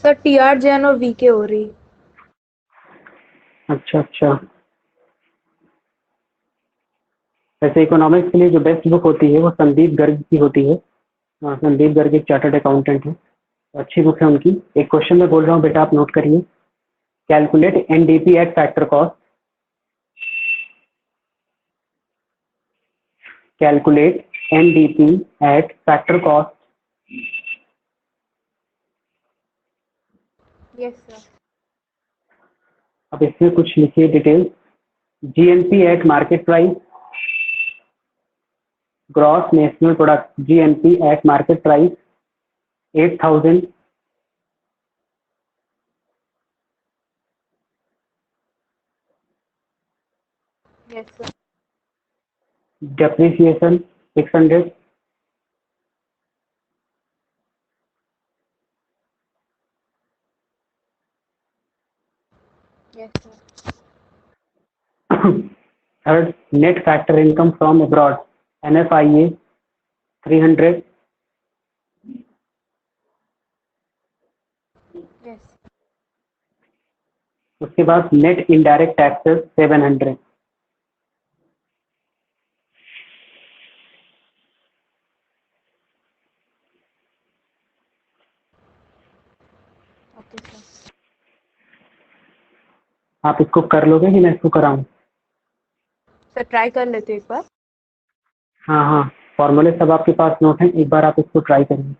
सर टीआर जैन और वीके हो रही। अच्छा अच्छा, वैसे इकोनॉमिक्स के लिए जो बेस्ट बुक होती है वो संदीप गर्ग की होती है। संदीप गर्ग एक चार्टर्ड अकाउंटेंट है, तो अच्छी बुक है उनकी। एक क्वेश्चन मैं बोल रहा हूँ बेटा, आप नोट करिए। Calculate NDP at factor cost. Calculate NDP at factor cost. Yes sir. अब इसमें कुछ लिखिए details. GNP eight market price, gross national product, GNP eight market price 8,000। Yes sir. Depreciation 600। Yes sir. Third, net factor income from abroad, NFIA 300। Yes. उसके बाद net indirect taxes 700। Okay sir. आप इसको कर लोगे कि मैं इसको कराऊं? सर ट्राई कर लेते एक बार। हाँ हाँ, फॉर्मूले सब आपके पास नोट हैं, एक बार आप इसको ट्राई करिए।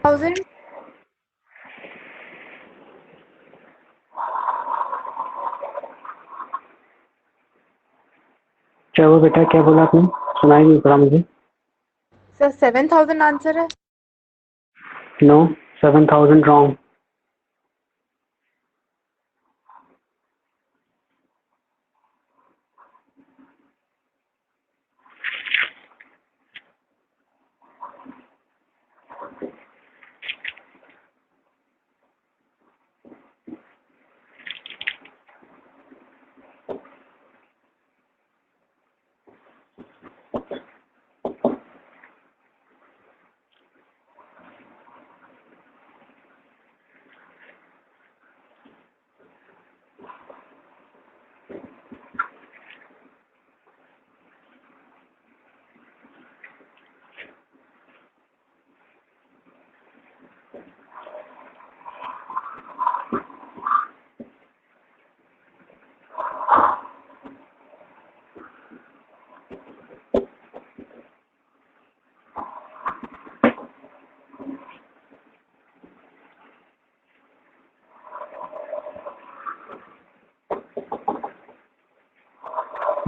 1000 क्या वो बेटा, क्या बोला आपने? सुनाई नहीं पड़ा मुझे। सर 7000 आंसर है। No, 7000 wrong.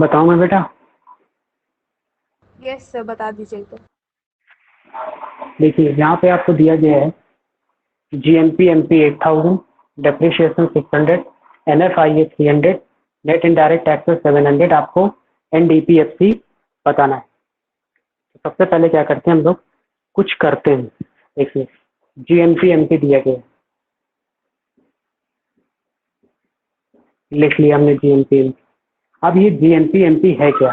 बताऊं मैं बेटा? यस सर, बता दीजिए तो। देखिए यहाँ पे आपको दिया गया है GNP MP 8000, depreciation 600, NFIA 300, net indirect taxes 700। आपको एनडीपीएफसी बताना है। तो सबसे पहले क्या करते हैं हम लोग, कुछ करते हैं। देखिए जीएनपी एमपी दिया गया है, लिख लिया हमने जीएनपी एमपी। अब ये जीएनपी एमपी है क्या?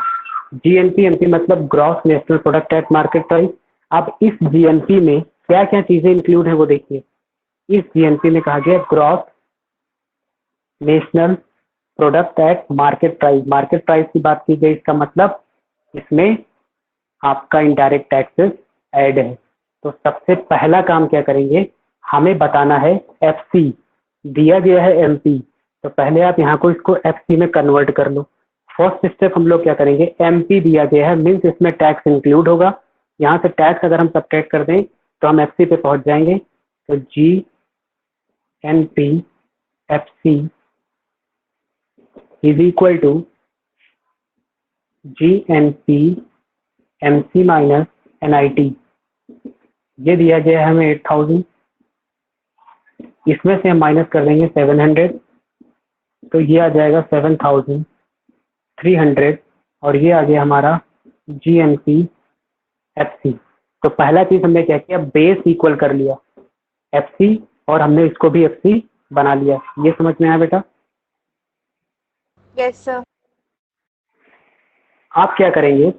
जीएनपी एमपी मतलब gross national product at market price. अब इस जीएनपी में क्या क्या चीजें इंक्लूड है वो देखिए। इस जीएनपी में कहा गया gross national product at market price. Market price की बात की गई, इसका मतलब इसमें आपका इनडायरेक्ट टैक्सेस ऐड है। तो सबसे पहला काम क्या करेंगे, हमें बताना है एफसी। दिया गया है एमपी, तो पहले आप यहाँ को इसको एफसी में कन्वर्ट कर लो। फर्स्ट स्टेप हम लोग क्या करेंगे, एमपी दिया गया है मीन्स इसमें टैक्स इंक्लूड होगा। यहाँ से टैक्स अगर हम सब्ट्रैक्ट कर दें तो हम एफसी पे पहुंच जाएंगे। तो G N P F C is equal to G N P M C minus N I T. ये दिया गया है हमें 8000, इसमें से हम माइनस कर देंगे 700, तो ये आ जाएगा 7300, और ये आ गया हमारा जी एन पी एफ सी। तो पहला चीज हमने क्या किया, बेस इक्वल कर लिया एफ सी, और हमने इसको भी एफ सी बना लिया। ये समझ में आया बेटा? Yes sir. आप क्या करेंगे,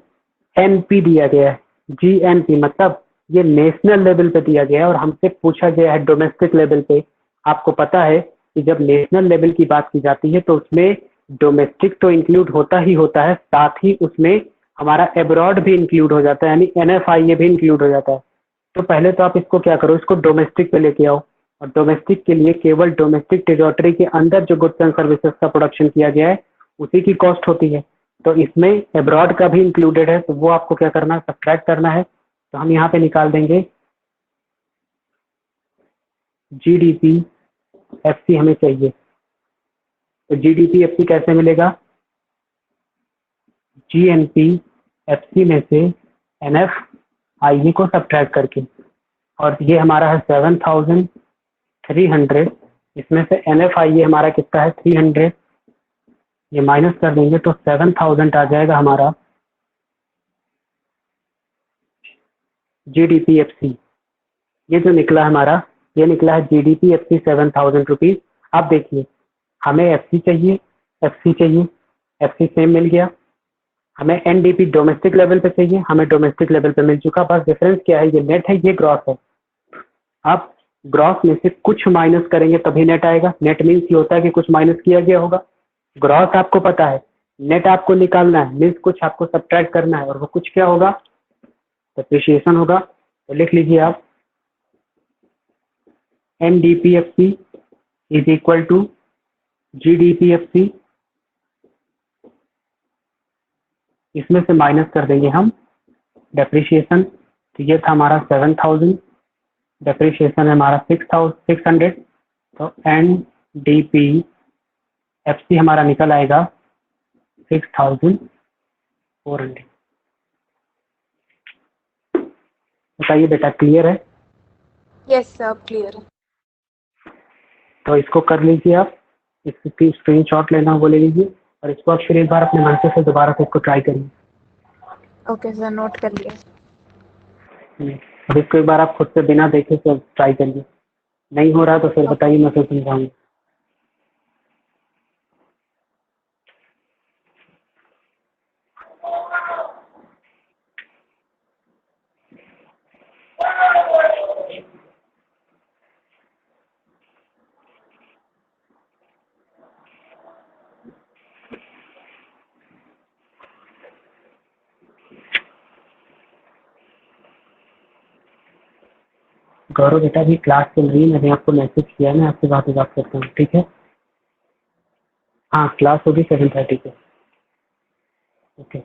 एनपी दिया गया है, जीएनपी मतलब ये नेशनल लेवल पे दिया गया है और हमसे पूछा गया है डोमेस्टिक लेवल पे। आपको पता है कि जब नेशनल लेवल की बात की जाती है तो उसमें डोमेस्टिक तो इंक्लूड होता ही होता है, साथ ही उसमें हमारा एब्रॉड भी इंक्लूड हो जाता है, यानी एनएफआईए भी इंक्लूड हो जाता है। तो पहले तो आप इसको क्या करो, इसको डोमेस्टिक पे लेके आओ, और डोमेस्टिक के लिए केवल डोमेस्टिक टेरिटरी के अंदर जो गुड्स एंड सर्विसेज का प्रोडक्शन किया गया है उसी की कॉस्ट होती है। तो इसमें एब्रॉड का भी इंक्लूडेड है, तो वो आपको क्या करना है, सब्ट्रैक्ट करना है। तो हम यहाँ पे निकाल देंगे जीडीपी एफसी हमें चाहिए। तो जीडीपी एफसी कैसे मिलेगा, जीएनपी एफसी में से एनएफ आईए को सब्ट्रैक्ट करके, और ये हमारा है 7300, इसमें से एनएफ आईए हमारा कितना है 300, ये माइनस कर देंगे तो 7000 आ जाएगा हमारा जीडीपी एफसी। ये जो निकला हमारा, ये निकला है जीडीपी एफसी 7000 रुपीज। अब देखिए हमें एफसी चाहिए, एफसी चाहिए, एफसी सेम मिल गया। हमें एनडीपी डोमेस्टिक लेवल पे चाहिए, हमें डोमेस्टिक लेवल पे मिल चुका। बस डिफरेंस क्या है, ये नेट है, ये ग्रॉस है। अब ग्रॉस में से कुछ माइनस करेंगे तभी नेट आएगा। नेट मीन्स ये होता है कि कुछ माइनस किया गया होगा। ग्रॉस आपको पता है, नेट आपको निकालना है मीन्स कुछ आपको सब्ट्रैक्ट करना है, और वो कुछ क्या होगा, डेप्रिशिएशन होगा। तो लिख लीजिए आप एनडीपीएफसी इज इक्वल टू जीडीपीएफसी, इसमें से माइनस कर देंगे हम डेप्रिशिएशन। तो ये था हमारा 7000, डेप्रिशिएशन है हमारा 6,600, तो NDPFC हमारा निकल आएगा 6,400। बताइए बेटा, क्लियर है? यस सर, क्लियर है। तो इसको कर लीजिए आप, इसकी स्क्रीनशॉट लेना वो ले लीजिए, और इसको आप फिर एक बार अपने मन से दोबारा से इसको ट्राई करिए। ओके सर, नोट कर लिया। और इसको एक बार आप खुद से बिना देखे तो ट्राई करिए, नहीं हो रहा तो फिर बताइए, मैं फिर समझाऊंगा। गौरव बेटा, अभी क्लास चल रही है, मैंने आपको मैसेज किया है, मैं आपसे बात करता हूँ, ठीक है? हाँ, क्लास होगी 7:30 पे। ओके।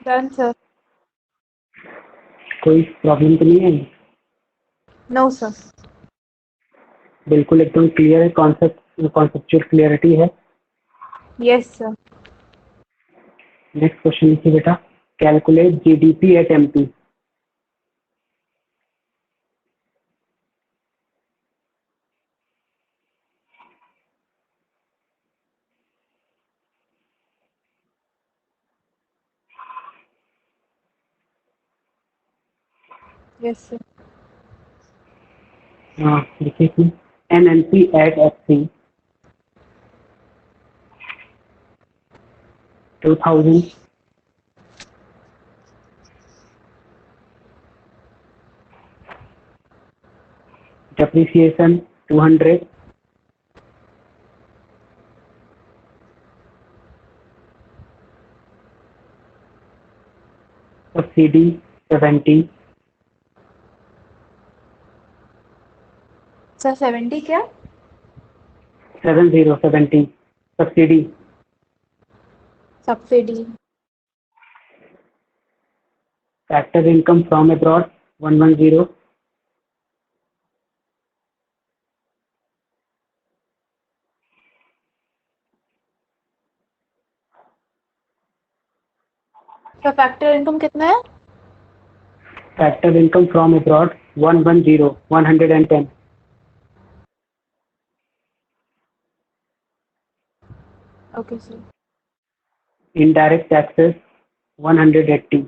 Done sir. कोई प्रॉब्लम तो नहीं है? No sir. बिल्कुल एकदम क्लियर है, कॉन्सेप्चुअल क्लियरिटी है। Yes sir. नेक्स्ट क्वेश्चन लिखिए बेटा, calculate GDP at MP. Yes sir. हाँ लिखिए कि NNP at FC 2000, depreciation 200, subsidy 70, sir 70 क्या? 70, subsidy, subsidy. factor income from abroad 110, sir factor income कितना है? factor income from abroad 110, 110, okay sir. indirect taxes 180,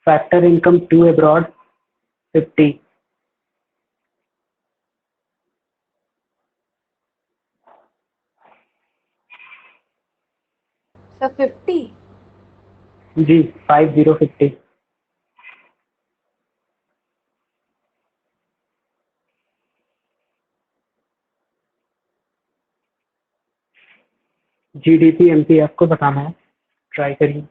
factor income to abroad 50, sir 50। जी 50, जीडीपी एमपी आपको बताना है, ट्राई करिए।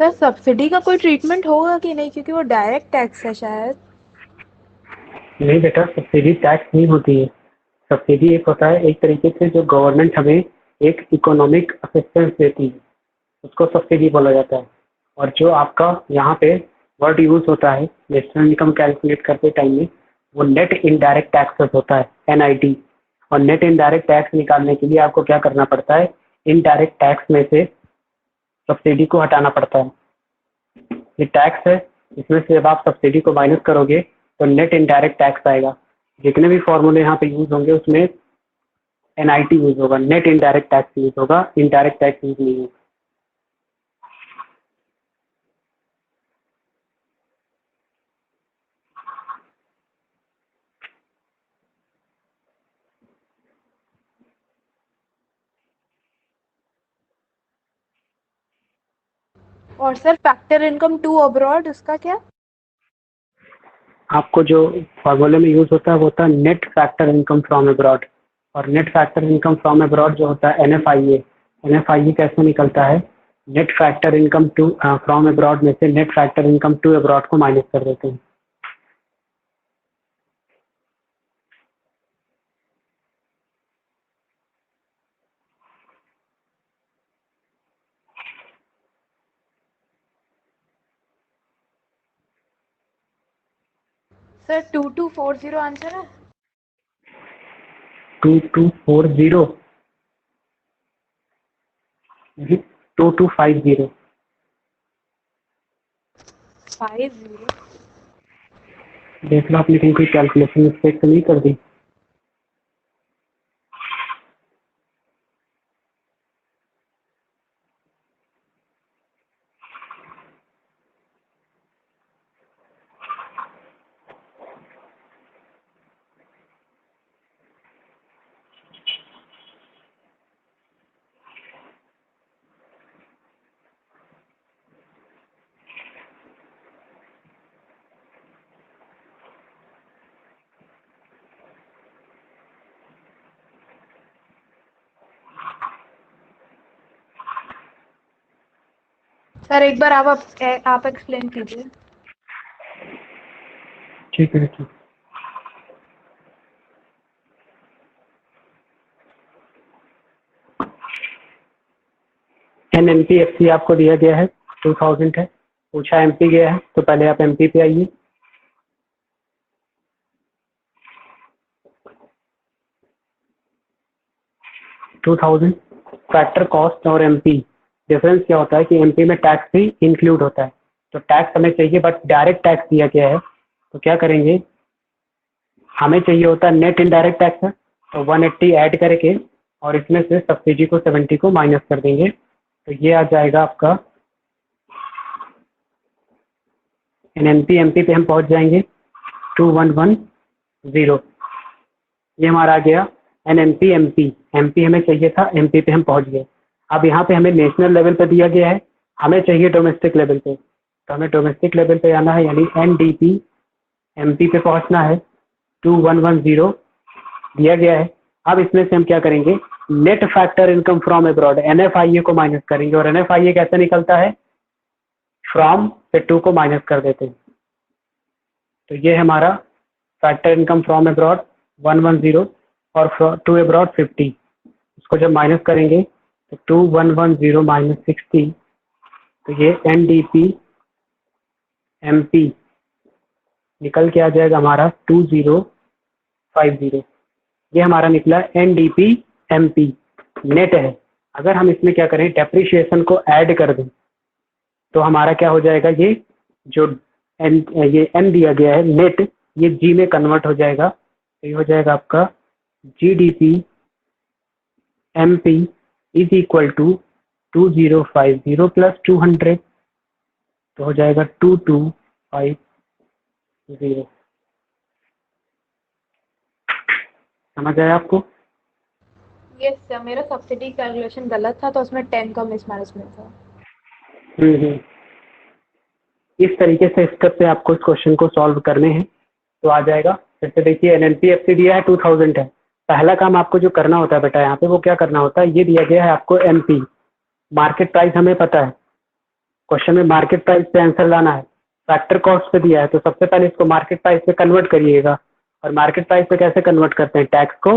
सर सब्सिडी का कोई ट्रीटमेंट होगा कि नहीं, क्योंकि वो डायरेक्ट टैक्स है शायद। नहीं बेटा, सब्सिडी टैक्स नहीं होती है। सब्सिडी एक होता है, एक तरीके से जो गवर्नमेंट हमें एक इकोनॉमिक असिस्टेंस देती है, उसको सब्सिडी बोला जाता है। और जो आपका यहाँ पे वर्ड यूज होता है नेशनल इनकम कैलकुलेट करते टाइम में, वो नेट इनडायरेक्ट टैक्सेस होता है, NIT। और नेट इनडायरेक्ट टैक्स निकालने के लिए आपको क्या करना पड़ता है, इनडायरेक्ट टैक्स में से सब्सिडी को हटाना पड़ता है। ये टैक्स है, इसमें से जब आप सब्सिडी को माइनस करोगे तो नेट इनडायरेक्ट टैक्स आएगा। जितने भी फॉर्मूले यहाँ पे यूज होंगे उसमें NIT यूज होगा, नेट इनडायरेक्ट टैक्स यूज होगा, इनडायरेक्ट टैक्स यूज नहीं होगा। और sir factor income to abroad, उसका क्या? आपको जो फॉर्मूले में यूज होता है वो होता है net factor income from abroad. और net factor income from abroad जो होता है NFIA कैसे निकलता है, net factor income to from abroad में से net factor income to abroad को माइनस कर देते हैं। सर 2240 आंसर है। 2240, 2250। 50। देख लो आपने कहीं कोई कैलकुलेशन मिस्टेक तो नहीं कर दी। सर एक बार आप एक्सप्लेन कीजिए। ठीक है, ठीक। NNPFC आपको दिया गया है 2000 है, पूछा MP गया है, तो पहले आप MP पे आइए। फैक्टर कॉस्ट और MP डिफरेंस क्या होता है कि MP में टैक्स भी इंक्लूड होता है। तो टैक्स हमें चाहिए बट डायरेक्ट टैक्स दिया गया है, तो क्या करेंगे, हमें चाहिए होता है नेट इनडायरेक्ट टैक्स है, तो 180 ऐड करके और इसमें से सब्सिडी को 70 को माइनस कर देंगे, तो ये आ जाएगा आपका NNP MP पे हम पहुंच जाएंगे 2110। ये हमारा आ गया NNP MP हमें चाहिए था, MP पे हम पहुंच गए। अब यहाँ पे हमें नेशनल लेवल पे दिया गया है, हमें चाहिए डोमेस्टिक लेवल पे, तो हमें डोमेस्टिक लेवल पे आना है, यानी NDP MP पे पहुंचना है। 2110 दिया गया है। अब इसमें से हम क्या करेंगे, net factor income from abroad NFIA को माइनस करेंगे। और NFIA कैसे निकलता है, फ्रॉम से 2 को माइनस कर देते हैं। तो ये हमारा फैक्टर इनकम फ्रॉम अब्रॉड 110 और टू अब्रॉड 50। इसको जब माइनस करेंगे तो 2110 माइनस 60, तो ये NDP MP निकल के आ जाएगा हमारा 2050। ये हमारा निकला NDP MP नेट है। अगर हम इसमें क्या करें, डेप्रिशिएशन को ऐड कर दें, तो हमारा क्या हो जाएगा, ये जो ये N दिया गया है नेट, ये G में कन्वर्ट हो जाएगा, तो ये हो जाएगा आपका GDP MP is equal to 2050 plus 200, तो हो जाएगा 2250। समझ आया आपको? यस सर, मेरा सब्सिडी कैलकुलेशन गलत था, तो उसमें 10 का मिसमैनेजमेंट था। इस तरीके से स्टेप से आपको इस क्वेश्चन को सॉल्व करने हैं, तो आ जाएगा। जैसे देखिए NNPFC दिया है 2000 है, पहला काम आपको जो करना होता है बेटा यहाँ पे, वो क्या करना होता है, ये दिया गया है आपको MP, मार्केट प्राइस हमें पता है, क्वेश्चन में मार्केट प्राइस पे आंसर लाना है, फैक्टर कॉस्ट पे दिया है, तो सबसे पहले इसको मार्केट प्राइस पे कन्वर्ट करिएगा। और मार्केट प्राइस पे कैसे कन्वर्ट करते हैं, टैक्स को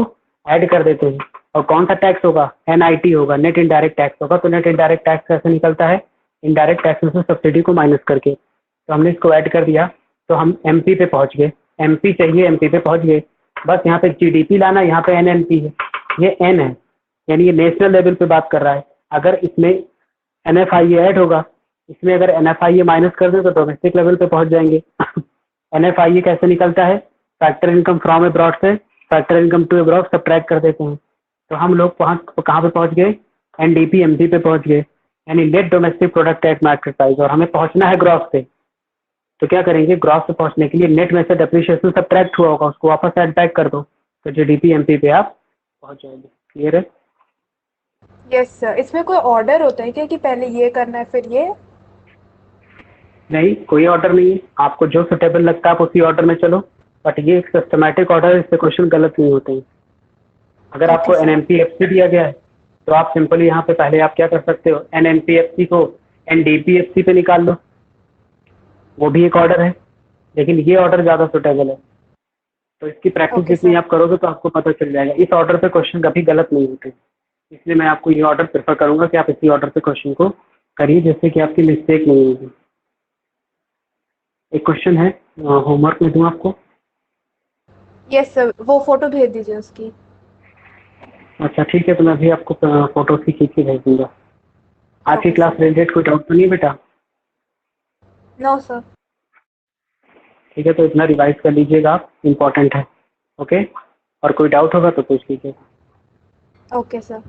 ऐड कर देते हैं। और कौन सा टैक्स होगा, NIT होगा, नेट इनडायरेक्ट टैक्स होगा। तो नेट इनडायरेक्ट टैक्स कैसे निकलता है, इनडायरेक्ट टैक्स में से सब्सिडी को माइनस करके। तो हमने इसको ऐड कर दिया, तो हम MP पे पहुंच गए। MP चाहिए, MP पे पहुंच गए। बस यहाँ पे GDP लाना, यहाँ पे NNP है, ये N है, यानी ये नेशनल लेवल पे बात कर रहा है। अगर इसमें NFIA ऐड होगा, इसमें अगर NFIA माइनस कर दें तो डोमेस्टिक लेवल पे पहुंच जाएंगे। NFIA कैसे निकलता है, फैक्टर इनकम फ्रॉम अब्रॉड से factor income to abroad subtract कर देते हैं। तो हम लोग कहाँ पे पहुंच गए, NDP MP पे पहुंच गए, यानी net domestic product at market price. और हमें पहुंचना है ग्रॉस पे, तो क्या करेंगे, ग्रॉस पे पहुंचने के लिए नेट में से डेप्रिसिएशन सब्ट्रैक्ट हुआ होगा, उसको वापस ऐड बैक कर दो, तो GDP MP पे आप पहुंच जाएंगे। क्लियर है? यस सर, इसमें कोई ऑर्डर होता है क्या कि पहले ये करना है फिर ये? नहीं, कोई ऑर्डर नहीं है, आपको जो सुटेबल लगता है आप उसी ऑर्डर में चलो। बट ये एक सिस्टमैटिक ऑर्डर है, इससे क्वेश्चन गलत नहीं होते हैं। अगर आपको Okay, sir. NNPFC दिया गया है तो आप सिंपली यहाँ पे पहले आप क्या कर सकते हो, NNPFC को NDPFC पे निकाल लो, वो भी एक ऑर्डर है, लेकिन ये ऑर्डर ज़्यादा सुटेबल है। तो इसकी प्रैक्टिस Okay, जितनी sir. आप करोगे तो आपको पता चल जाएगा। इस ऑर्डर पे क्वेश्चन कभी गलत नहीं होते, इसलिए मैं आपको ये ऑर्डर प्रेफर करूंगा कि आप इसी ऑर्डर पे क्वेश्चन को करिए, जिससे कि आपकी मिस्टेक नहीं होगी। एक क्वेश्चन है, होमवर्क में दूँ आपको? यस सर, वो फोटो भेज दीजिए उसकी। अच्छा ठीक है, तो मैं अभी आपको फोटो की खींच के भेज दूंगा। आज की Okay, क्लास sir. रिलेटेड कोई डाउट तो नहीं बेटा? No sir. ठीक है, तो इतना रिवाइज कर लीजिएगा आप, इम्पोर्टेंट है। ओके, और कोई डाउट होगा तो पूछ लीजिएगा। Okay sir.